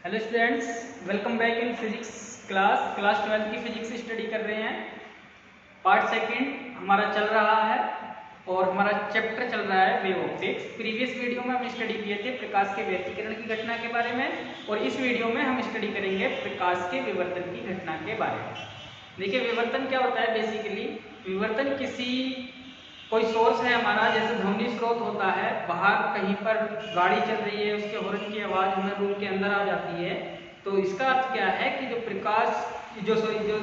Hello students, welcome back in physics class 12 की physics study कर रहे हैं। पार्ट सेकंड हमारा चल रहा है और हमारा चैप्टर चल रहा है वेव ऑप्टिक्स। प्रीवियस वीडियो में हम स्टडी किए थे प्रकाश के व्यतिकरण की घटना के बारे में और इस वीडियो में हम स्टडी करेंगे प्रकाश के विवर्तन की घटना के बारे में। देखिए, विवर्तन क्या होता है। बेसिकली विवर्तन किसी कोई सोर्स है हमारा, जैसे ध्वनि स्रोत होता है, बाहर कहीं पर गाड़ी चल रही है, उसके हॉर्न की आवाज़ हमें रूम के अंदर आ जाती है, तो इसका अर्थ क्या है कि जो प्रकाश जो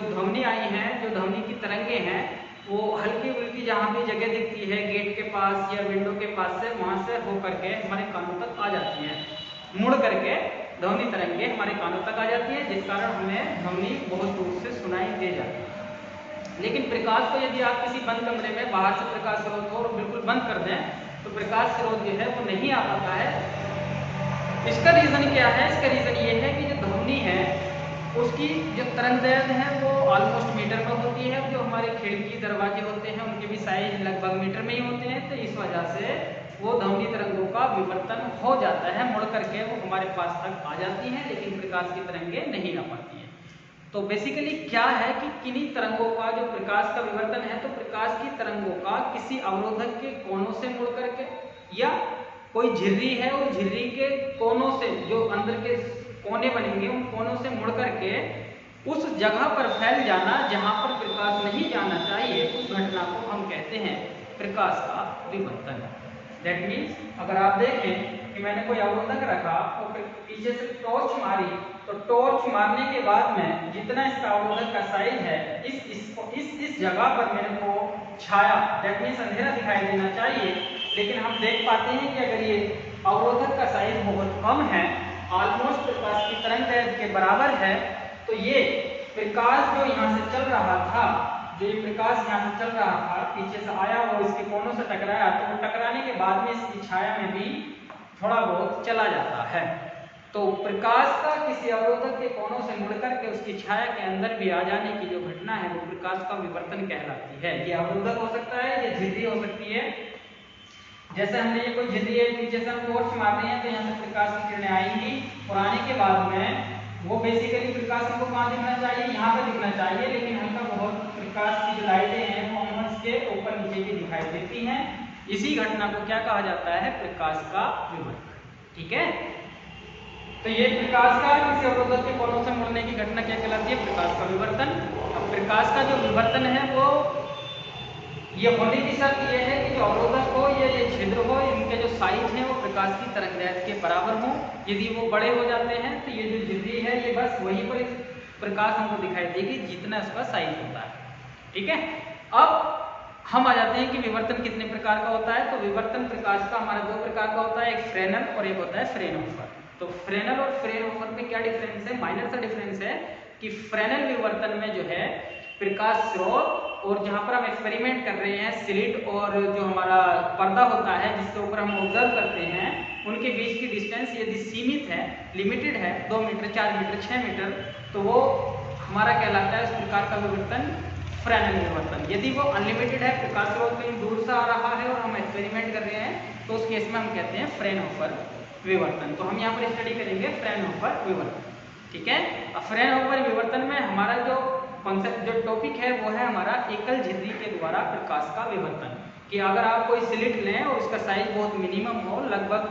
ध्वनि आई है, जो ध्वनि की तरंगे हैं, वो हल्की फुल्की जहाँ भी जगह दिखती है गेट के पास या विंडो के पास से, वहाँ से होकर के हमारे कानों तक आ जाती है। मुड़ करके ध्वनि तरंगे हमारे कानों तक आ जाती है, जिस कारण हमें ध्वनि बहुत दूर से सुनाई दे जाती है। लेकिन प्रकाश को यदि आप किसी बंद कमरे में बाहर से प्रकाश स्रोत हो और बिल्कुल बंद कर दें तो प्रकाश स्रोत जो है वो नहीं आ पाता है। इसका रीज़न क्या है? इसका रीज़न ये है कि जो ध्वनि है उसकी जो तरंगदैर्घ्य है वो ऑलमोस्ट मीटर में होती है। जो हमारे खिड़की दरवाजे होते हैं उनके भी साइज लगभग मीटर में ही होते हैं, तो इस वजह से वो ध्वनि तरंगों का विवर्तन हो जाता है, मुड़ करके वो हमारे पास तक आ जाती हैं, लेकिन प्रकाश की तरंगें नहीं आ पाती हैं। तो बेसिकली क्या है कि किन्हीं तरंगों का जो प्रकाश का विवर्तन है, तो प्रकाश की तरंगों का किसी अवरोधक के कोनों से मुड़ करके या कोई झिर्री है और झिर्री के कोनों से जो अंदर के कोने बनेंगे उन कोनों से मुड़ करके उस जगह पर फैल जाना जहां पर प्रकाश नहीं जाना चाहिए, उस घटना को हम कहते हैं प्रकाश का विवर्तन। दैट मीन्स अगर आप देखें कि मैंने कोई अवरोधक रखा और पीछे से टॉर्च मारी, तो टॉर्च मारने के बाद में जितना इसका अवरोधक का साइज है, इस जगह पर मेरे को छाया, दैट मीन्स अंधेरा दिखाई देना चाहिए, लेकिन हम देख पाते हैं कि अगर ये अवरोधक का साइज बहुत कम है, ऑलमोस्ट प्रकाश की तरंगदैर्घ्य के बराबर है, तो ये प्रकाश जो यहाँ से चल रहा था, जो ये प्रकाश यहाँ से चल रहा था, पीछे से आया और इसके कोनों से टकराया, तो वो टकराने के बाद में इसकी छाया में भी थोड़ा बहुत चला जाता है। तो प्रकाश का किसी अवरोधक के कोनों से मुड़कर के उसकी छाया के अंदर भी आ जाने की जो घटना है वो प्रकाश का विवर्तन कहलाती है। ये अवरोधक हो सकता है, ये झिर्री हो सकती है। जैसे हमने ये कोई झिर्री है, पीछे से हम टॉर्च मार रहे हैं तो यहाँ से प्रकाश की किरणें आएंगी और आने के बाद में वो बेसिकली प्रकाश हमको कहाँ दिखना चाहिए? यहाँ पे दिखना चाहिए, लेकिन हल्का बहुत प्रकाश की जो लाइटें हैं वो अमूमन के ऊपर नीचे की दिखाई देती हैं। इसी घटना को क्या कहा जाता है? प्रकाश का विवर्तन। ठीक है, तो ये प्रकाश का किसी अवरोधक के कोनों से मुड़ने की घटना क्या कहलाती है? प्रकाश का विवर्तन। अब प्रकाश का जो विवर्तन है वो ये होने की शर्त ये है कि जो अवरोधक हो या ये छिद्र हो, इनके जो साइज है वो प्रकाश की तरंगदैर्घ्य के बराबर हो। यदि वो बड़े हो जाते हैं तो ये जो झिर्री है ये बस वहीं पर प्रकाश हमको दिखाई देगी जितना इसका साइज होता है। ठीक है, अब हम आ जाते हैं कि विवर्तन कितने प्रकार का होता है। तो विवर्तन प्रकाश का हमारा दो प्रकार का होता है, एक फ्रेनल और एक होता है फ्रेनहोफर। तो फ्रेनल और फ्रेनहोफर में क्या डिफरेंस है? माइनर सा डिफरेंस है कि फ्रेनल विवर्तन में जो है प्रकाश स्रोत और जहां पर हम एक्सपेरिमेंट कर रहे हैं स्लिट और जो हमारा पर्दा होता है जिसके ऊपर हम ऑब्जर्व करते हैं, उनके बीच की डिस्टेंस यदि सीमित है, लिमिटेड है, 2 मीटर, 4 मीटर, 6 मीटर, तो वो हमारा कहलाता है उस प्रकार का विवर्तन फ्रेनल विवर्तन। यदि वो अनलिमिटेड है, प्रकाश स्रोत कहीं दूर से आ रहा है और हम एक्सपेरिमेंट कर रहे हैं, तो उस केस में हम कहते हैं फ्रेनहोफर विवर्तन। तो हम यहाँ पर स्टडी करेंगे फ्रेनहोफर विवर्तन। ठीक है, अब फ्रेनहोफर विवर्तन में हमारा जो कॉन्सेप्ट, जो टॉपिक है वो है हमारा एकल झिर्री के द्वारा प्रकाश का विवर्तन। कि अगर आप कोई स्लिट लें और उसका साइज बहुत मिनिमम हो, लगभग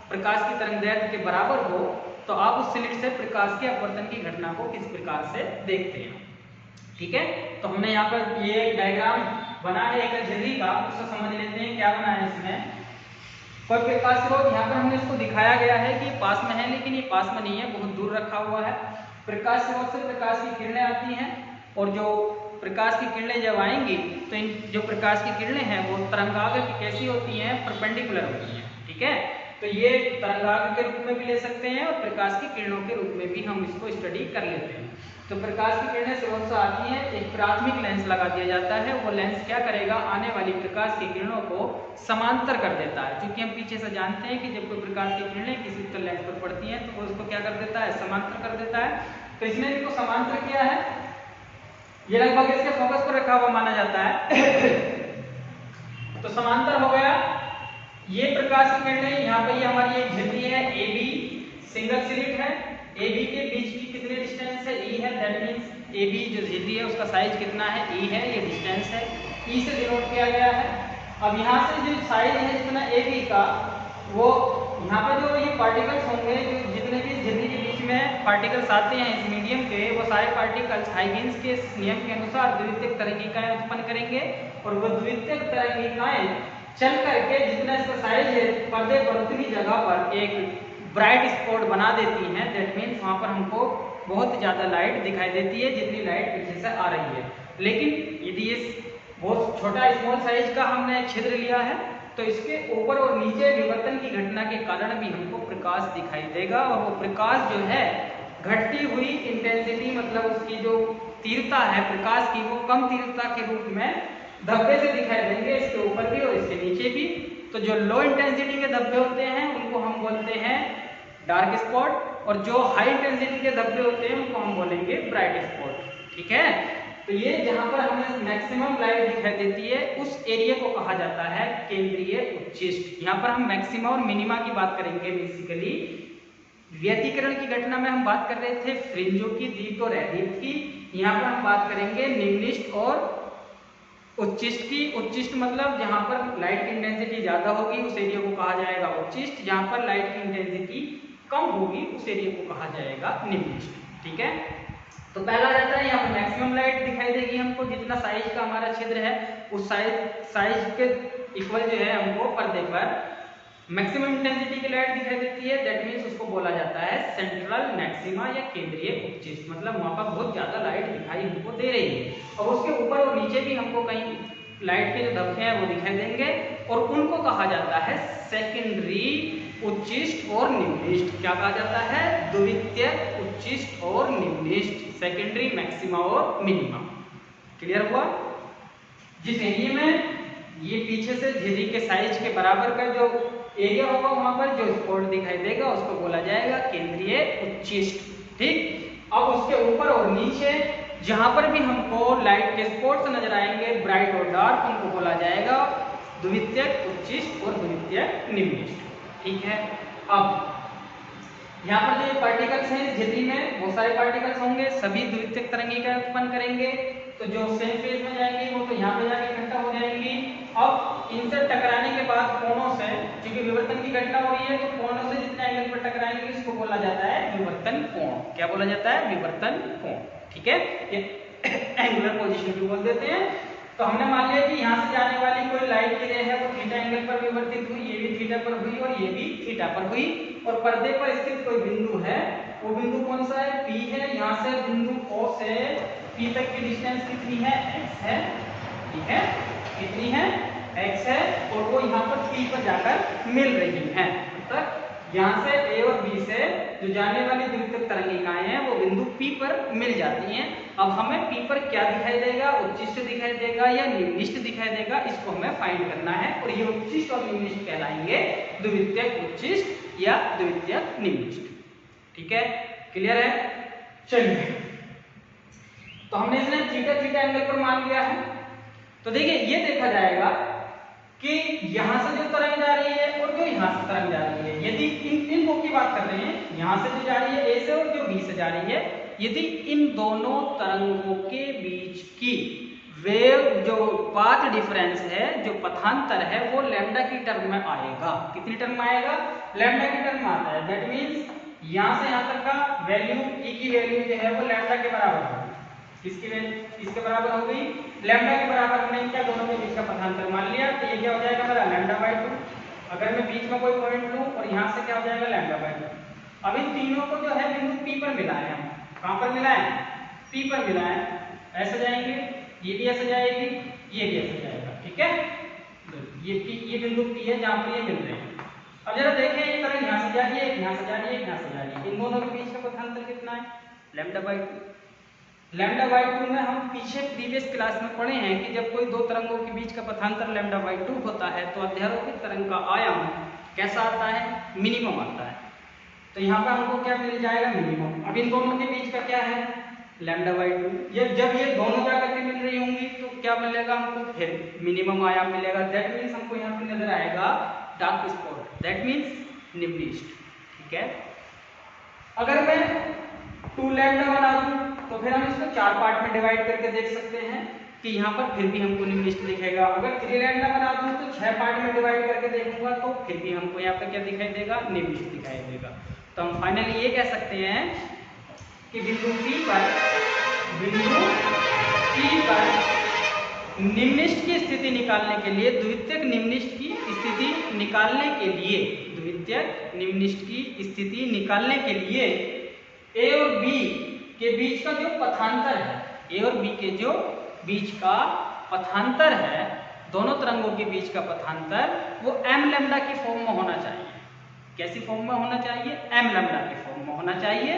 प्रकाश की तरंगदैर्घ्य के बराबर हो, तो आप उस स्लिट से प्रकाश के अपवर्तन की घटना को किस प्रकार से देखते हैं। ठीक है, तो हमने यहाँ पर ये डायग्राम बना है एकल झिर्री का, उसको समझ लेते हैं क्या बना है। इसमें कोई प्रकाश स्रोत, यहाँ पर हमने इसको दिखाया गया है कि पास में है, लेकिन ये पास में नहीं है, बहुत दूर रखा हुआ है। प्रकाश स्रोत से प्रकाश की किरणें आती हैं और जो प्रकाश की किरणें जब आएंगी तो इन जो प्रकाश की किरणें हैं वो तरंगाग्र की कैसी होती हैं? परपेंडिकुलर होती हैं। ठीक है, तो ये तरंगाग्र के रूप में भी ले सकते हैं और प्रकाश की किरणों के रूप में भी हम इसको स्टडी कर लेते हैं। तो प्रकाश की किरणें स्रोत से आती हैं, एक प्राथमिक लेंस लगा दिया जाता है। वो लेंस क्या करेगा? आने वाली प्रकाश की किरणों को समांतर कर देता है। क्योंकि हम पीछे से जानते हैं कि जब कोई प्रकाश की किरणें किसी उत्तल लेंस पर पड़ती हैं तो वो उसको क्या कर देता है? समांतर कर देता है। तो इसने इसको समांतर किया है, ये लगभग इसके फोकस पर रखा हुआ माना जाता है। तो समांतर हो गया। ये प्रकाश की किरणें यहाँ पे ये हमारी एक झिर्री है, AB सिंगल स्लिट है, ए बी के बीच की कितनी डिस्टेंस है, ई है, दैट मीन्स ए बी जो झिल्ली है उसका साइज कितना है, ई है, ये डिस्टेंस है, ई से डिनोट किया गया है। अब यहाँ से जो साइज है जितना ए बी का, वो यहाँ पर जो ये पार्टिकल्स होंगे, जो जितने भी झिल्ली के बीच में पार्टिकल्स आते हैं इस मीडियम के, वो सारे पार्टिकल्स हाइगेन्स के नियम के अनुसार द्वितीयक तरंगिकाएं उत्पन्न करेंगे और वो द्वितीयक तरंगिकाएं चल करके जितना इसका साइज है पर्दे पर उतनी जगह पर एक ब्राइट स्पॉट बना देती हैं। दैट मीन्स वहाँ पर हमको बहुत ज़्यादा लाइट दिखाई देती है जितनी लाइट पीछे से आ रही है। लेकिन यदि ये बहुत छोटा स्मॉल साइज का हमने छिद्र लिया है तो इसके ऊपर और नीचे विवर्तन की घटना के कारण भी हमको प्रकाश दिखाई देगा, और वो प्रकाश जो है घटती हुई इंटेंसिटी, मतलब उसकी जो तीव्रता है प्रकाश की, वो कम तीव्रता के रूप में धब्बे से दिखाई देंगे, इसके ऊपर भी और इसके नीचे भी। तो जो लो इंटेंसिटी के धब्बे होते हैं उनको हम बोलते हैं डार्क स्पॉट, और जो हाई इंटेंसिटी के धब्बे होते हैं उनको हम बोलेंगे ब्राइट स्पॉट। ठीक है, तो ये जहां पर हमें मैक्सिमम लाइट दिखाई देती है उस एरिया को कहा जाता है केंद्रीय उच्चिष्ट। यहाँ पर हम मैक्सिमा और मिनिमा की बात करेंगे। बेसिकली व्यतिकरण की घटना में हम बात कर रहे थे फ्रिंजों की, दीप्त और अदीप्त की। यहाँ पर हम बात करेंगे निम्निष्ठ और उच्चिष्ट की। उच्चिष्ट मतलब जहां पर लाइट की इंटेंसिटी ज्यादा होगी उस एरिया को कहा जाएगा उच्चिष्ट, जहां पर लाइट की इंटेंसिटी कम होगी उस एरिया को कहा जाएगा निम्निष्ठ। ठीक है, तो पहला रहता है यहाँ पर मैक्सिमम लाइट दिखाई देगी हमको, जितना साइज का हमारा छिद्र है उस साइज के इक्वल जो है हमको पर्दे पर मैक्सिमम इंटेंसिटी की लाइट दिखाई देती है। दैट मीन्स उसको बोला जाता है सेंट्रल मैक्सिमा या केंद्रीय उच्चिष्ट, मतलब वहां पर बहुत ज्यादा लाइट दिखाई हमको दे रही है। और उसके ऊपर और नीचे भी हमको कहीं लाइट के जो धब्बे हैं वो दिखाई देंगे, और उनको कहा जाता है सेकेंडरी उच्चिष्ट और निम्निष्ठ। क्या कहा जाता है? द्वितीयक उच्चिष्ट और निम्निष्ठ, सेकेंडरी मैक्सिमा और मिनिमा। क्लियर हुआ? जिस एरिया में ये पीछे से झिल्ली के साइज के बराबर का जो एरिया होगा वहां पर जो स्पॉट दिखाई देगा उसको बोला जाएगा केंद्रीय उच्चिष्ट। ठीक, अब उसके ऊपर और नीचे जहां पर भी हमको लाइट के स्पॉट्स नजर आएंगे ब्राइट और डार्क, उनको बोला जाएगा द्वितीयक उच्चिष्ट और द्वितीयक निम्निष्ठ। ठीक है, अब यहाँ पर जो ये पार्टिकल्स हैं झिल्ली में बहुत सारे पार्टिकल्स होंगे, सभी द्वितीयक तरंगिकाएं उत्पन्न करेंगे। तो जो सेम फेज में जाएंगी वो तो यहाँ पे जाके इकट्ठा हो जाएंगी। अब इनसे टकराने के बाद कोणों से, क्योंकि विवर्तन की घटना हो रही है, तो कोणों से जितने एंगल पर टकराएंगे इसको बोला जाता है विवर्तन कोण। क्या बोला जाता है? विवर्तन कोण। ठीक है, ये एंगुलर पोजीशन भी बोल देते हैं। तो हमने मान लिया कि यहाँ से जाने वाली कोई लाइट की रे है वो थीटा एंगल पर विवर्तित हुई, ये भी थीटा पर हुई और ये भी थीटा पर हुई, और पर्दे पर स्थित कोई बिंदु है, वो बिंदु कौन सा है? P है। यहाँ से बिंदु O से P तक की डिस्टेंस कितनी है? x है। ठीक है, कितनी है? x है, और वो यहाँ पर P पर जाकर मिल रही है। तब यहाँ से A और B से जो जाने वाली द्वितीयक तरंगिकाएं हैं वो बिंदु P पर मिल जाती हैं। अब हमें P पर क्या दिखाई देगा? उच्चिष्ट दिखाई देगा या निम्निष्ठ दिखाई देगा, इसको हमें फाइंड करना है। और ये उच्चिष्ट और निम्निष्ठ कहलाएंगे द्वितीयक उच्चिष्ट या द्वितीयक निम्निष्ठ। ठीक है, क्लियर है? चलिए, तो हमने इसने थीटा थीटा एंगल पर मान लिया है। तो देखिए ये देखा जाएगा कि यहां से जो तरंग जा रही है और जो यहां से तरंग जा रही है, यदि इन दो की बात कर रहे हैं, यहां से जो जा रही है A से और जो B से जा रही है, यदि इन दोनों तरंगों के बीच की वेव जो पाथ डिफरेंस है, जो पथांतर है, वो लैम्डा की टर्म में आएगा। कितनी टर्म में आएगा? लैम्डा की टर्म में आता है। दैट मीन्स यहां से यहां तक का वैल्यू, E की वैल्यू जो है वो लैम्डा के बराबर होगी। किसकी वैल्यू? इसके बराबर हो गई लैम्डा के बराबर। हमने क्या दोनों के बीच का पथांतर मान लिया, तो ये क्या हो जाएगा मेरा? λ/2। अगर मैं बीच में कोई पॉइंट लूं और यहां से क्या हो जाएगा? λ/2। अब इन तीनों को जो है बिंदु P पर मिलाएं हम। कहां पर मिलाएं? P पर मिलाएं। ऐसे जाएंगे, ये भी ऐसे जाएगी, ये भी ऐसे जाएगा। ठीक है, ये बिंदु P है जहां पर ये मिल रहे हैं। अब जरा देखिए ये तरंग यहां से जा रही है, यहां से जा रही है, यहां से जा रही है, इन दोनों के बीच का पथांतर कितना है? λ/2। λ/2 में हम पीछे प्रीवियस क्लास में पढ़े हैं कि जब कोई दो तरंगों के बीच का पथांतर λ/2 होता है तो अध्यारोपित तरंग का आयाम कैसा आता है? मिनिमम आता है। तो यहाँ पर हमको क्या मिल जाएगा? मिनिमम। अब इन दोनों के बीच का क्या है? λ/2। जब ये दोनों जाकर के मिल रही होंगी तो क्या मिलेगा हमको? फिर मिनिमम आयाम मिलेगा। दैट मीन्स हमको यहाँ पे नजर आएगा डार्क स्पॉट, दैट मीन्स निम्निष्ठ। ठीक है, अगर मैं 2 लैम्डा बना दूं तो फिर हम इसको 4 पार्ट में डिवाइड करके देख सकते हैं कि यहाँ पर फिर भी हमको निम्नलिखित दिखेगा। अगर 3 लैम्डा बना दूं तो 6 पार्ट में डिवाइड करके देखूंगा तो फिर भी हमको यहाँ पर क्या दिखाई देगा, निम्नलिखित दिखाई देगा। तो हम फाइनली ये कह सकते हैं कि बिंदु P पर निम्नलिखित की स्थिति निकालने के लिए, द्वितीयक निम्नलिखित की स्थिति निकालने के लिए, द्वितीयक निम्नलिखित की स्थिति निकालने के लिए A और B के बीच का जो पथांतर है, A और B के जो बीच का पथांतर है, दोनों तरंगों के बीच का पथांतर वो m लैम्डा की फॉर्म में होना चाहिए। कैसी फॉर्म में होना चाहिए? m लैम्डा की फॉर्म में होना चाहिए।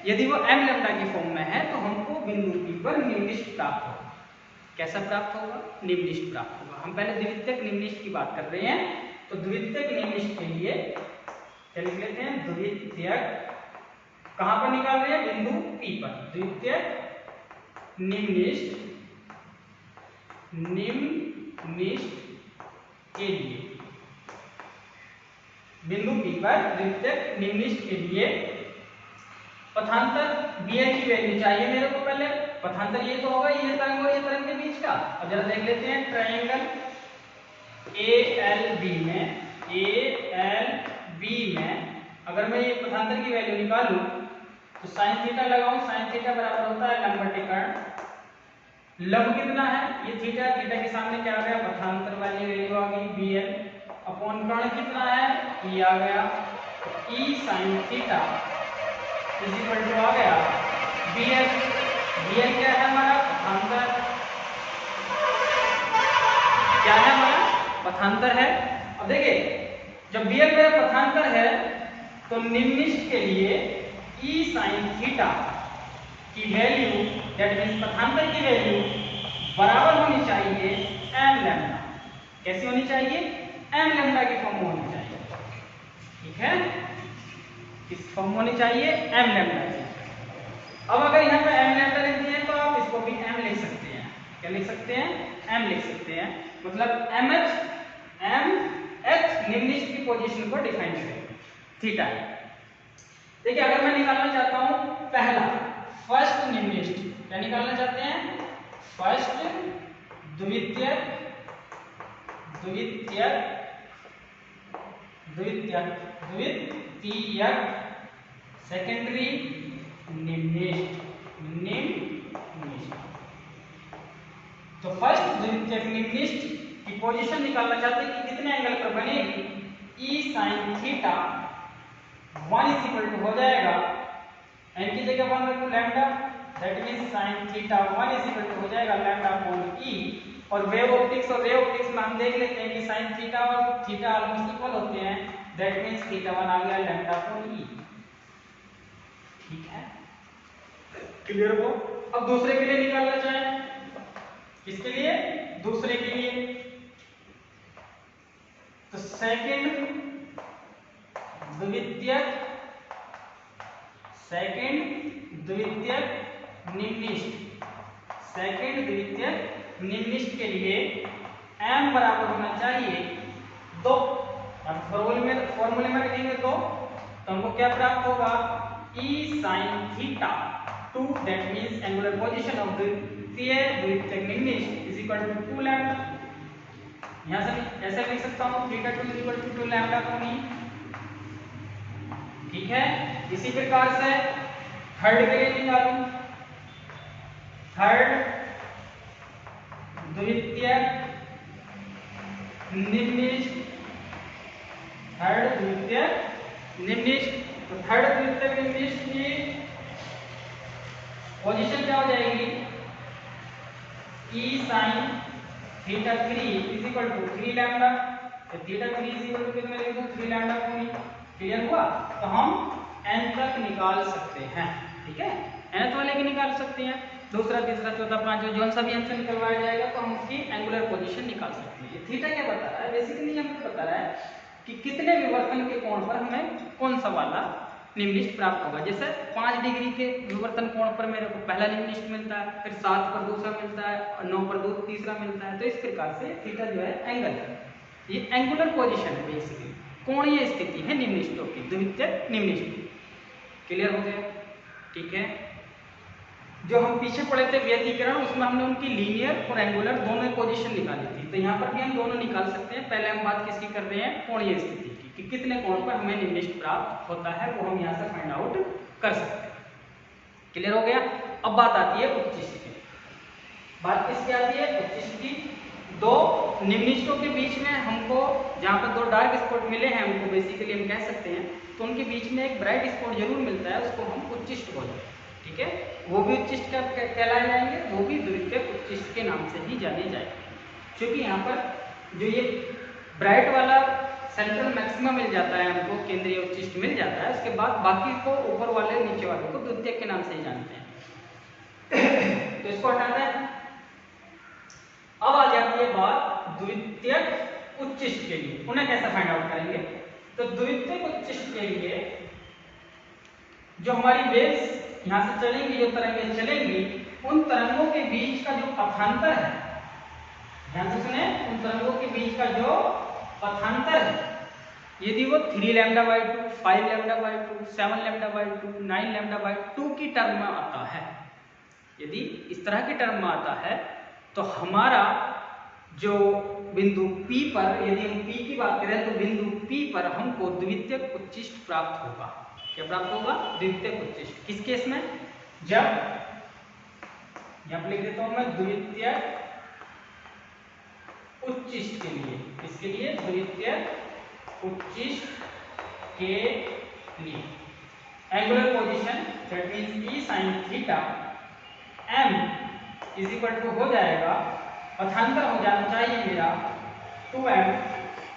यदि वो m लैम्डा की फॉर्म में है तो हमको बिंदु P पर निम्नलिखित प्राप्त होगा। कैसा प्राप्त होगा? निम्नलिखित प्राप्त होगा। हम पहले द्वितीयक निम्नलिखित की बात कर रहे हैं, तो द्वितीयक निम्नलिखित के लिए क्या लिख लेते हैं? द्वितीयक कहां पर निकाल रहे हैं? बिंदु P पर। द्वितीयक निम्नलिखित के लिए, बिंदु P पर द्वितीयक निम्नलिखित के लिए पथांतर BL की वैल्यू चाहिए मेरे को। पहले पथांतर ये तो होगा, ये तरंग और ये तरंग के बीच का। अब जरा देख लेते हैं ट्रायंगल ALB में अगर मैं ये पथांतर की वैल्यू निकालूं तो साइन थीटा लगाऊं, साइन थीटा बराबर होता है लंब बटे कर्ण। लंब कितना है? ये थीटा, थीटा के सामने क्या आ गया? पथांतर वाली वैल्यू आ गई BL अपॉन कर्ण कितना है? ये आ गया E sin theta is equal to आ गया BL। BL क्या है हमारा? पथांतर। क्या है हमारा? पथांतर है। अब देखिए जब BL मेरा पथांतर है तो निम्नलिखित के लिए E sin थीटा की वैल्यू, दैट मीन्स पथांतर की वैल्यू बराबर होनी चाहिए m लैम्डा। कैसी होनी चाहिए? m लैम्डा की फॉर्म में होनी चाहिए। ठीक है, किस फॉर्म होनी चाहिए? m लैम्डा की। अब अगर यहाँ पे m लैम्डा लिख दिए तो आप इसको भी m लिख सकते हैं। क्या लिख सकते हैं? m लिख सकते हैं। मतलब mh निम्नलिखित की पोजीशन को डिफाइन करेगा, थीटा है। देखिए अगर मैं निकालना चाहता हूं पहला फर्स्ट निम्नलिखित, क्या निकालना चाहते हैं? फर्स्ट द्वितीयक सेकेंडरी निम्नलिखित। तो फर्स्ट द्वितीयक निम्नलिखित की पोजीशन निकालना चाहते हैं कि कितने एंगल पर बनेगी? E sin theta 1 is equal to हो जाएगा n की जगह 1 रखो lambda, that means sin theta 1 is equal to हो जाएगा लैम्डा अपॉन E। और वेव ऑप्टिक्स और रे ऑप्टिक्स में हम देख लेते हैं कि sin थीटा और थीटा ऑलमोस्ट इक्वल होते हैं, दैट मींस थीटा 1 आ गया लैम्डा अपॉन E। ठीक है, क्लियर हो? अब दूसरे के लिए निकालना चाहें, किसके लिए? दूसरे के लिए। तो सेकंड द्वितीयक निम्नलिखित के लिए m बराबर होना चाहिए 2। अब फॉर्मूले में रखेंगे तो हमको क्या प्राप्त होगा? E sin theta 2, that means angular position of द्वितीयक निम्नलिखित इज इक्वल टू 2 लैम्डा। यहां से ऐसे लिख सकता हूं theta 2 is equal to 2 lambda upon E। ठीक है, इसी प्रकार से थर्ड के लिए निकालूं। थर्ड द्वितीयक निम्नलिखित, तो थर्ड द्वितीयक निम्नलिखित की पोजीशन क्या हो जाएगी? E sin theta 3 is equal to 3 lambda. तो थीटा 3 इज इक्वल टू कितना लिख दूं? 3 लैम्डा अपॉन E। क्लियर हुआ? तो हम n तक निकाल सकते हैं। ठीक है, nth वाले की निकाल सकते हैं, दूसरा तीसरा चौथा पांचवा जो सा भी n से निकलवाया जाएगा तो हम उसकी एंगुलर पोजीशन निकाल सकते हैं। ये थीटा क्या बता रहा है? बेसिकली हमें बता रहा है कि कितने विवर्तन के कोण पर हमें कौन सा वाला निम्नलिखित प्राप्त होगा। जैसे 5 डिग्री के विवर्तन कोण पर मेरे को पहला निम्नलिखित मिलता है, फिर 7 पर दूसरा मिलता है और 9 पर तीसरा मिलता है। तो इस प्रकार से थीटा जो है एंगल है, ये एंगुलर पोजीशन है, बेसिकली कोणीय स्थिति है निम्नलिखितों की, द्वितीयक निम्नलिखित। क्लियर हो गया? ठीक है। जो हम पीछे पढ़े थे व्यतिकरण, उसमें हमने उनकी लीनियर और एंगुलर दोनों पोजीशन निकाली थी, तो यहाँ पर भी हम दोनों निकाल सकते हैं। पहले हम बात किसकी कर रहे हैं? कोणीय स्थिति की, कि कितने कोण पर हमें निम्निष्ट प्राप्त होता है, वो हम यहाँ से फाइंड आउट कर सकते हैं। क्लियर हो गया? अब बात आती है उच्चिष्ट की। बात किसकी आती है? उच्चिष्ट की। दो निम्निष्टों के बीच में हमको, जहाँ पर दो डार्क स्पॉट मिले हैं, हमको बेसिकली हम कह सकते हैं, तो उनके बीच में एक ब्राइट स्पॉट जरूर मिलता है, उसको हम उच्चिष्ट बोलते हैं। ठीक है, वो भी उच्चिष्ट का कहलाए जाएंगे, वो भी द्वितीयक उच्चिष्ट के नाम से ही जाने जाएंगे। क्योंकि यहाँ पर जो ये ब्राइट वाला सेंट्रल मैक्सिमा मिल जाता है हमको, केंद्रीय उच्चिष्ट मिल जाता है, उसके बाद बाकी को ऊपर वाले नीचे वाले को द्वितीयक के नाम से ही जानते हैं। तो इसको हटाते हैं। अब आ जाती है बात द्वितीयक उच्चिष्ट के लिए, उन्हें कैसे फाइंड आउट करेंगे? तो द्वितीयक उच्चिष्ट के लिए जो हमारी वेव्स यहाँ से चलेंगी, जो तरंगें चलेंगी, उन तरंगों के बीच का जो पथांतर है, ध्यान से सुने, उन तरंगों के बीच का जो पथांतर है, यदि वो 3 λ/2, 5 λ/2, 7 λ/2, 9 λ/2 की टर्म में आता है, यदि इस तरह की टर्म में आता है, तो हमारा जो बिंदु P पर, यदि हम P की बात करें, तो बिंदु P पर हमको द्वितीयक उच्चिष्ट प्राप्त होगा। क्या प्राप्त होगा? द्वितीयक उच्चिष्ट। किस केस में? जब, यहां पर लिख देता हूं मैं, द्वितीयक उच्चिष्ट के लिए। किसके लिए? द्वितीयक उच्चिष्ट के लिए। Angular position that means E sin theta m is equal to हो जाएगा, पथांतर हो जाना चाहिए मेरा 2m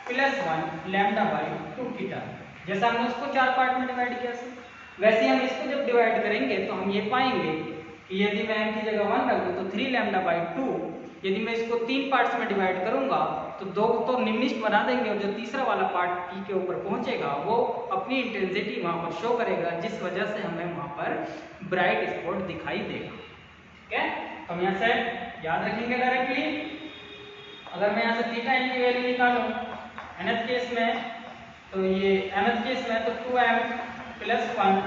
+ 1 λ/2 की टर्म। जैसा हमने उसको 4 पार्ट में डिवाइड किया, वैसे हम इसको जब डिवाइड करेंगे तो हम ये पाएंगे कि यदि मैं m की जगह 1 रख दूं तो 3 λ/2, यदि मैं इसको 3 पार्ट्स में डिवाइड करूंगा तो 2 तो निम्निष्ट बना देंगे, और जो तीसरा वाला पार्ट P के ऊपर पहुंचेगा वो अपनी इंटेंसिटी वहां पर शो करेगा, जिस वजह से हमें वहां पर ब्राइट स्पॉट दिखाई देगा। ठीक है, तो हम यहाँ से याद रखेंगे डायरेक्टली। अगर मैं यहाँ से थीटा m की वैल्यू निकालूं nth केस में, तो ये nth केस में तो 2m + 1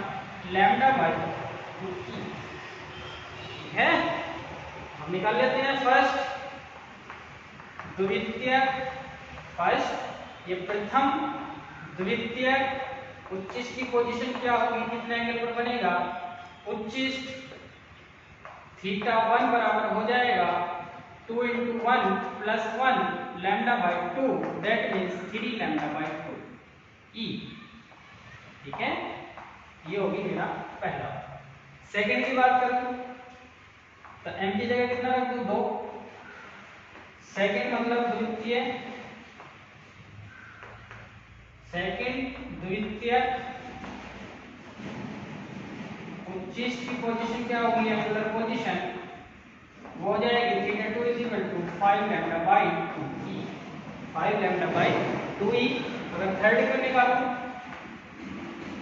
λ/2 ठीक है। हम निकाल लेते हैं फर्स्ट द्वितीयक, फर्स्ट ये प्रथम द्वितीयक उच्चिष्ट की पोजीशन क्या होगी, कितने एंगल पर बनेगा? उच्चिष्ट θ1 बराबर हो जाएगा 2 × 1 + 1 λ/2, दैट मींस 3 λ/2 E। ठीक है, ये होगी मेरा पहला। सेकंड की बात करूं तो m की जगह कितना रख दूं? 2। सेकंड मतलब द्वितीय, सेकंड द्वितीयक उच्चिष्ट की पोजीशन क्या होगी? एंगुलर पोजीशन वो हो जाएगी θ2 = 5 λ/2 E, 5 λ/2 E। अगर थर्ड को निकालूं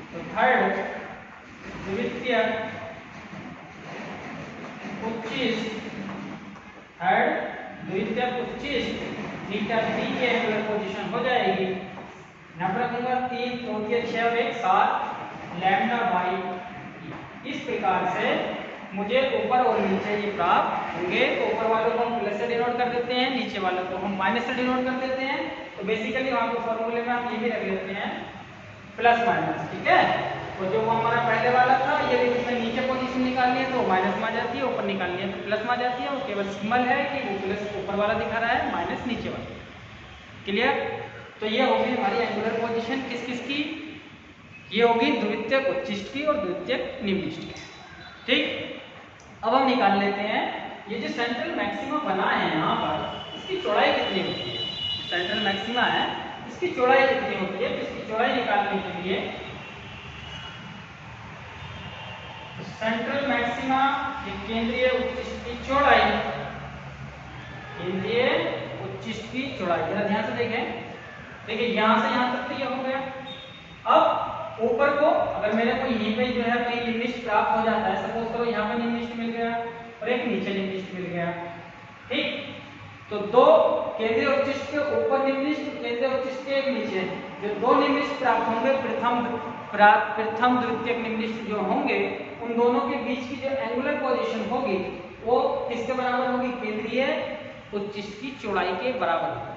तो थर्ड द्वितीयक उच्चिष्ट, थर्ड द्वितीयक उच्चिष्ट θ3 की एंगुलर पोजीशन हो जाएगी, यहाँ पर रखूंगा 3, 2 × 6 और 1 7 λ/E। इस प्रकार से मुझे ऊपर और नीचे ये प्राप्त होंगे। तो ऊपर वालों को हम प्लस से डिनोट कर देते हैं, नीचे वालों को हम माइनस से डिनोट कर देते हैं। तो बेसिकली वहां पर फॉर्मूले में हम ये भी रख लेते हैं प्लस माइनस। ठीक है, तो जो हमारा पहले वाला था, यदि उसमें नीचे पोजीशन निकालनी है तो माइनस में आ जाती है, ऊपर निकालनी है तो प्लस में आ जाती है। वो केवल सिंबल है कि वो प्लस ऊपर वाला दिखा रहा है, माइनस नीचे वाला। क्लियर? तो ये होगी हमारी एंगुलर पोजीशन किस किस की? ये होगी द्वितीयक उच्चिष्ट की और द्वितीयक निम्निष्ट की। ठीक, अब हम निकाल लेते हैं ये जो सेंट्रल मैक्सिमा बना है यहाँ पर, इसकी चौड़ाई कितनी होती है? सेंट्रल मैक्सिमा है, इसकी चौड़ाई कितनी होती है? तो इसकी चौड़ाई निकालने के लिए सेंट्रल मैक्सिमा ये केंद्रीय उच्चिष्ट की चौड़ाई, केंद्रीय उच्चिष्ट की चौड़ाई, जरा ध्यान से देखें। देखिए यहाँ से यहाँ तक तो ये हो गया। अब ऊपर को अगर मेरे को यहीं पे जो है कहीं निम्निष्ट प्राप्त हो जाता है, सपोज करो यहाँ पे निम्निष्ट मिल गया और एक नीचे निम्निष्ट मिल गया, ठीक, तो दो केंद्रीय उच्चिष्ट के ऊपर निम्निष्ट, केंद्रीय उच्चिष्ट के एक नीचे, जो दो निम्निष्ट प्राप्त होंगे प्रथम प्रथम द्वितीयक निम्नलिखित जो होंगे उन दोनों के बीच की जो एंगुलर पोजीशन होगी वो किसके बराबर होगी? केंद्रीय उच्चिष्ट की चौड़ाई के बराबर होगी।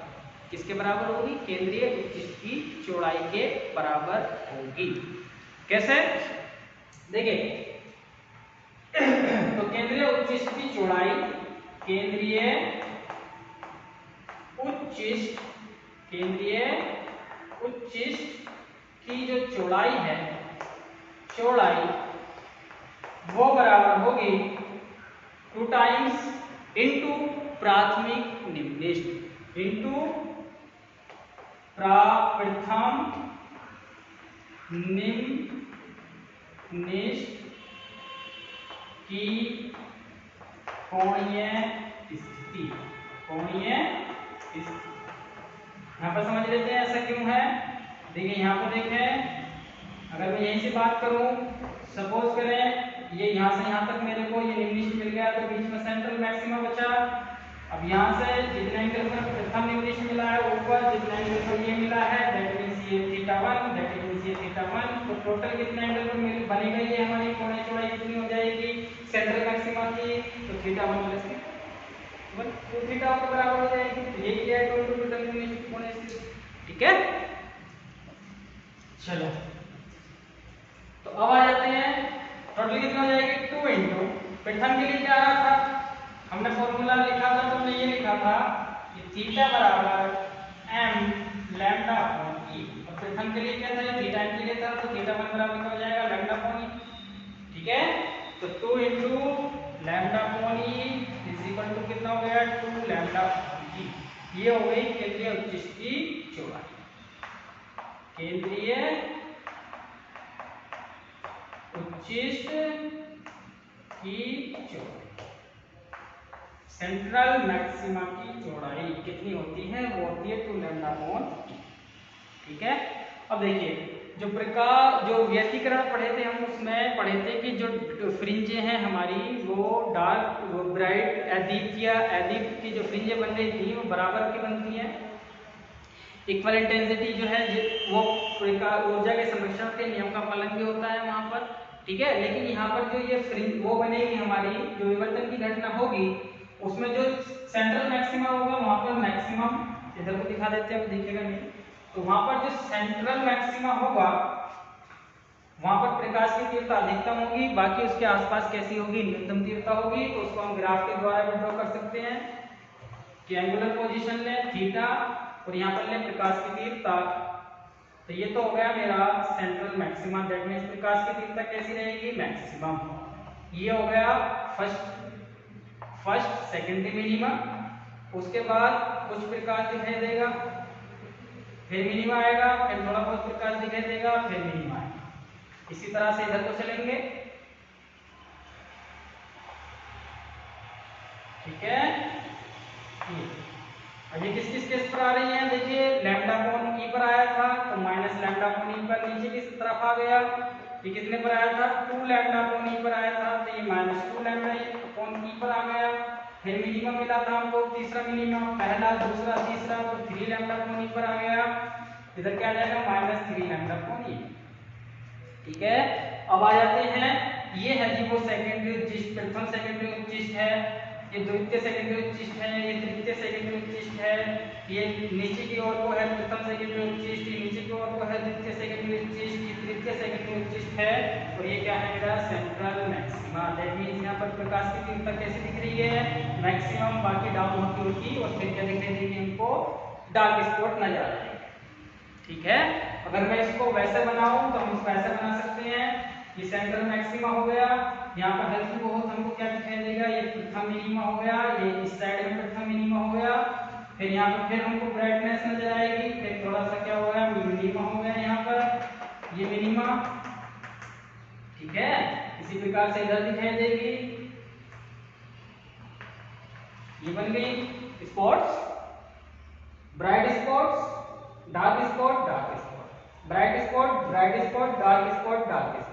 किसके बराबर होगी? केंद्रीय उच्चिष्ट की चौड़ाई के बराबर होगी। कैसे? देखिए तो केंद्रीय उच्चिष्ट की चौड़ाई, केंद्रीय उच्चिष्ट की जो चौड़ाई है, चौड़ाई वो बराबर होगी 2 टाइम्स इनटू प्राथमिक निम्नलिखित इनटू प्रथम निम्नलिखित की कोणीय स्थिति। यहाँ पर समझ लेते हैं ऐसा क्यों है। देखिए यहाँ पर देखें, अगर मैं यहीं से बात करूं, सपोज करें ये यहाँ से यहाँ तक मेरे को ये निम्नलिखित मिल गया, तो बीच में सेंट्रल मैक्सिमा बचा। अब यहाँ से जितने एंगल पर प्रथम निम्नलिखित मिला है ऊपर, जितने एंगल पर ये मिला है दैट मींस ये θ1, दैट मींस ये θ1, तो टोटल कितने एंगल पर बनेगा ये हमारी कोणीय चौड़ाई कितनी हो जाएगी सेंट्रल मैक्सिमा की? तो θ1 प्लस θ1 तो θ के बराबर हो जाएगी। तो ये क्या है? टोटल निम्नलिखित कोणीय स्थिति। ठीक है, चलो तो अब आ जाते हैं, टोटल कितना हो जाएगी? 2 इंटू प्रथम के लिए क्या आ रहा था, हमने फॉर्मूला लिखा था, तो हमने ये लिखा था कि थीटा बराबर m लैम्डा अपॉन e। और प्रथम के लिए क्या था? ये थीटा के लिए था, तो θ1 बराबर क्या हो जाएगा? Lambda upon e। ठीक है, तो 2 into lambda upon e is equal to कितना हो गया? 2 लैम्डा अपॉन e। ये हो गई केंद्रीय उच्चिष्ट की चौड़ाई। केंद्रीय उच्चिष्ट की चौड़ाई, सेंट्रल मैक्सिमा की चौड़ाई कितनी होती है? वो होती है 2 लैम्डा अपॉन e। ठीक है, अब देखिए जो व्यतिकरण पढ़े थे हम, उसमें पढ़े थे कि जो फ्रिंजें हैं हमारी वो डार्क, वो ब्राइट, अदीप्त की जो फ्रिंजें बन रही थी वो बराबर की बनती हैं। इक्वल इंटेंसिटी जो है वो ऊर्जा के संरक्षण के नियम का पालन भी होता है वहां पर। ठीक है, लेकिन यहाँ पर जो ये फ्रिंज वो बनेगी हमारी, जो विवर्तन की घटना होगी उसमें जो सेंट्रल मैक्सिमा होगा वहां पर मैक्सिमम, इधर को दिखा देते हैं, दिखेगा नहीं, तो वहां पर जो सेंट्रल मैक्सिमा होगा वहां पर प्रकाश की तीव्रता अधिकतम होगी, बाकी उसके आसपास कैसी होगी? न्यूनतम तीव्रता होगी। तो उसको हम ग्राफ के द्वारा भी ड्रॉ कर सकते हैं कि एंगुलर पोजीशन लें थीटा और यहाँ पर लें प्रकाश की तीव्रता। तो ये तो हो गया मेरा सेंट्रल मैक्सिमा, दैट मींस प्रकाश की तीव्रता कैसी रहेगी? मैक्सिमम। ये हो गया फर्स्ट सेकेंडरी मिनिमा। उसके बाद कुछ प्रकाश दिखाई देगा, फिर मिनिमा आएगा, फिर थोड़ा बहुत प्रकाश दिखाई देगा, फिर मिनिमा आएगा। इसी तरह से इधर को चलेंगे। ठीक है, अब ये किस किस केस पर आ रही है? देखिए लैम्डा अपॉन e पर आया था, तो माइनस लैम्डा अपॉन e पर नीचे की तरफ आ गया। ये कितने पर आया था? 2 लैम्डा अपॉन e पर आया था, तो ये माइनस 2 लैम्डा अपॉन e पर आ गया। फिर मिनिमम मिला था हमको, तीसरा मिनिमम, पहला, दूसरा, तीसरा, तो 3 लैम्डा अपॉन e पर आ गया। इधर क्या आ जाएगा? Minus 3 lambda upon e। ठीक है, अब आ जाते हैं, ये है जी वो सेकेंडरी उच्चिष्ट, प्रथम सेकेंडरी उच्चिष्ट है, ये द्वितीय सेकेंडरी उच्चिष्ट है, ये तृतीय सेकेंडरी उच्चिष्ट है, ये नीचे की ओर को है प्रथम सेकेंडरी उच्चिष्ट, ये नीचे की ओर को है द्वितीय सेकेंडरी उच्चिष्ट, ये तृतीय सेकेंडरी उच्चिष्ट है, और ये क्या है मेरा? Central maxima. दैट मींस यहाँ पर प्रकाश की तीव्रता कैसी दिख रही है? मैक्सिमम, बाकी डाउन होती होती, और फिर क्या दिखाई देगी हमको? डार्क स्पॉट नजर आ जाएगा। ठीक है, अगर मैं इसको वैसे बनाऊं तो हम इसको ऐसे बना सकते हैं, ये सेंट्रल मैक्सिमा हो गया, यहाँ पर हल्की बहुत हमको क्या दिखाई देगा? ये प्रथम मिनिमा हो गया, ये इस साइड में प्रथम मिनिमा हो गया, फिर यहाँ पर फिर हमको ब्राइटनेस नजर आएगी, फिर थोड़ा सा क्या हो गया? मिनिमा हो गया यहाँ पर, ये मिनिमा। ठीक है, इसी प्रकार से इधर दिखाई देगी, ये बन गई spots, bright spots, dark spot, dark spot, bright spot, bright spot, dark spot, dark spot.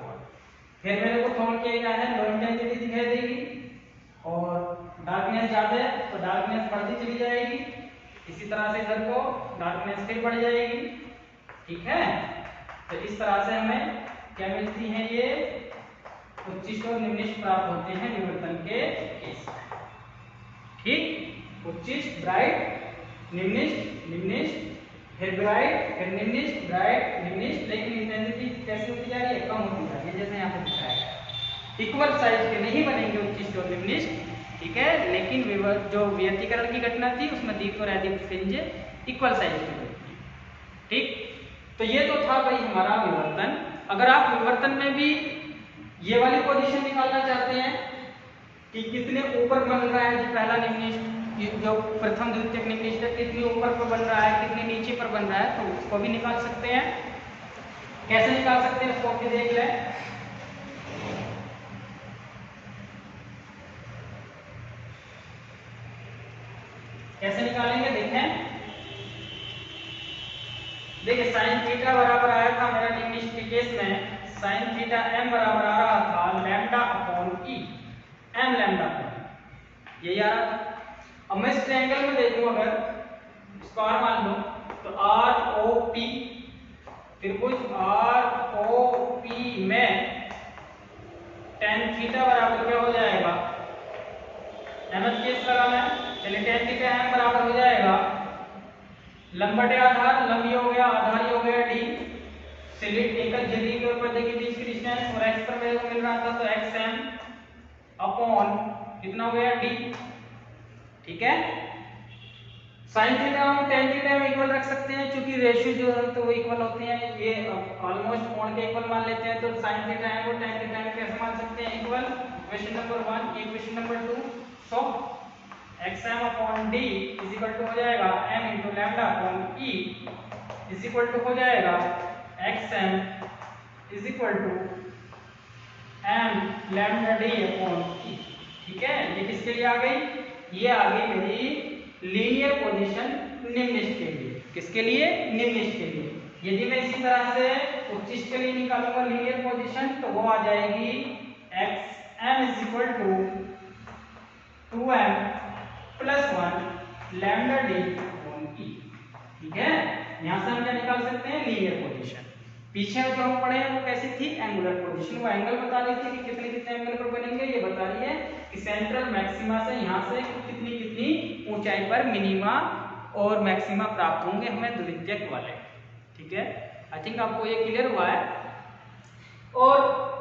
फिर मेरे को थोड़ा क्या है? लो इंटेंसिटी दिखाई देगी, और डार्कनेस ज्यादा है तो डार्कनेस बढ़ती चली जाएगी। इसी तरह से इधर को डार्कनेस फिर बढ़ जाएगी। ठीक है, तो इस तरह से हमें क्या मिलती है, ये उच्चिष्ट और निम्निष्ट प्राप्त होते हैं विवर्तन के केस में। ठीक, उच्चिष्ट ब्राइट, निम्निष्ट निम्निष्ट, फिर ब्राइट, फिर निम्निष्ट ब्राइट निम्निष्ट, लेकिन इंटेंसिटी कैसे होती जा रही है, कम होती जा रही है, जैसे यहाँ पे दिखाया गया। इक्वल साइज के नहीं बनेंगे उच्चिष्ट और निम्निष्ट, ठीक है, लेकिन जो व्यतिकरण की घटना थी उसमें दीप्त और अदीप्त फ्रिंज इक्वल साइज की होती है। ठीक, तो ये तो था भाई हमारा विवर्तन। अगर आप विवर्तन में भी ये वाली पोजीशन निकालना चाहते हैं कि कितने ऊपर बन रहा है, जो पहला निम्निष्ट, जो प्रथम द्वितीयक निम्निष्ट है, कितने ऊपर पर बन रहा है, कितने नीचे पर बन रहा है, तो उसको भी निकाल सकते हैं। कैसे निकाल सकते हैं उसको भी देख लें। कैसे निकालेंगे देखें। देखिए साइन थीटा बराबर आया था मेरा निम्निष्ट के केस में, साइन थीटा m बराबर आ रहा था लैम्डा अपॉन ई, m लैम्डा अपॉन यही आ रहा था। अब मैं इस ट्रायंगल में देखूं, अगर स्क्वायर मान लो तो आर ओ पी, त्रिभुज आर ओ पी में tan थीटा बराबर क्या हो जाएगा, mh केस लगाना है, चलिए tan थीटा m बराबर हो जाएगा लंबट आधार, लंबी हो गया, आधारी हो गया d, स्लिट एकल झिल्ली के ऊपर देखिए बीच की डिस्टेंस और x पर मेरे को मिल रहा था तो xm अपॉन कितना हो गया d। ठीक है, साइन थीटा हम tan थीटा में इक्वल रख सकते हैं, क्योंकि रेशियो जो है तो वो इक्वल होते हैं, ये ऑलमोस्ट कोण के इक्वल मान लेते हैं, तो साइन थीटा है वो tan थीटा में कैसे मान सकते हैं equal. Question number 1, equation number 2, so xm upon d is equal to हो जाएगा m into lambda upon e is equal to हो जाएगा xm is equal to m lambda d upon e। ठीक है, ये किसके लिए आ गई, ये आ गई मेरी लीनियर पोजीशन निम्निष्ट के लिए। किसके लिए, निम्निष्ट के लिए। यदि मैं इसी तरह से उच्चिष्ट के लिए निकालूंगा लीनियर पोजीशन, तो वो आ जाएगी xm is equal to 2m plus 1 lambda D upon E. ठीक है, यहां से हम क्या निकाल सकते हैं, लीनियर पोजीशन। पीछे जो हम पढ़े हैं वो कैसी थी, एंगुलर पोजीशन, वो एंगल बता रही थी कि कितने कितने एंगल पर बनेंगे, ये बता रही है कि सेंट्रल मैक्सिमा से यहां से कितनी कितनी ऊंचाई पर मिनिमा और मैक्सिमा प्राप्त होंगे हमें द्वितीयक वाले। ठीक है, आई थिंक आपको ये क्लियर हुआ है। और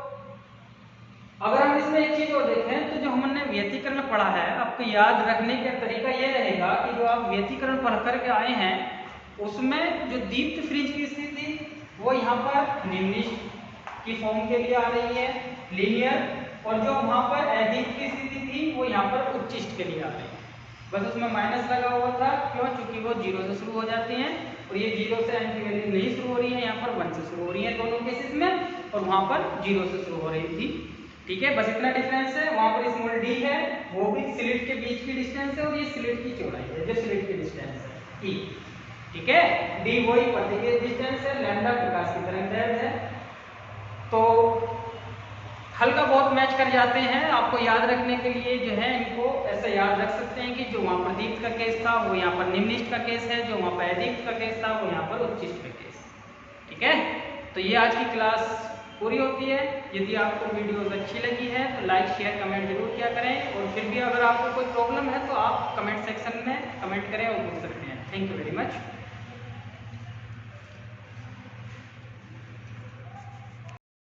अगर हम इसमें एक चीज और देखें तो जो हमने व्यतिकरण पढ़ा है, आपको याद रखने का तरीका ये रहेगा कि जो आप व्यतिकरण पढ़ करके आए हैं उसमें जो दीप्त फ्रिंज की स्थिति वो यहाँ पर निम्निष्ट की फॉर्म के लिए आ रही है लीनियर, और जो वहां पर अदीप्त की स्थिति थी वो यहाँ पर उच्चिष्ट के लिए आ रही है। बस उसमें माइनस लगा हुआ था, क्यों, चूंकि वो 0 से शुरू हो जाती हैं और ये 0 से n की वैल्यू नहीं शुरू हो रही है, यहाँ पर 1 से शुरू हो रही है दोनों केसेस में, और वहां पर 0 से शुरू हो रही थी। ठीक है, बस इतना डिफरेंस है, वहां पर स्मॉल d है, वो भी स्लिट के बीच की डिस्टेंस है, और ये स्लिट की चौड़ाई है, जो स्लिट की डिस्टेंस है e। ठीक है, d वही पर्टिकुलर डिस्टेंस है, लैम्डा प्रकाश की तरंगदैर्घ्य है। तो हल्का बहुत मैच कर जाते हैं, आपको याद रखने के लिए जो है इनको ऐसा याद रख सकते हैं कि जो वहां पर दीप्त का केस था वो यहाँ पर निम्निष्ट का केस है, जो वहां पर अदीप्त का केस था वो यहाँ पर उच्चिष्ट का केस। ठीक है, तो ये आज की क्लास पूरी होती है। यदि आपको वीडियोस अच्छी लगी है तो लाइक शेयर कमेंट जरूर किया करें, और फिर भी अगर आपको कोई प्रॉब्लम है तो आप कमेंट सेक्शन में कमेंट करें और पूछ सकते हैं। Thank you very much.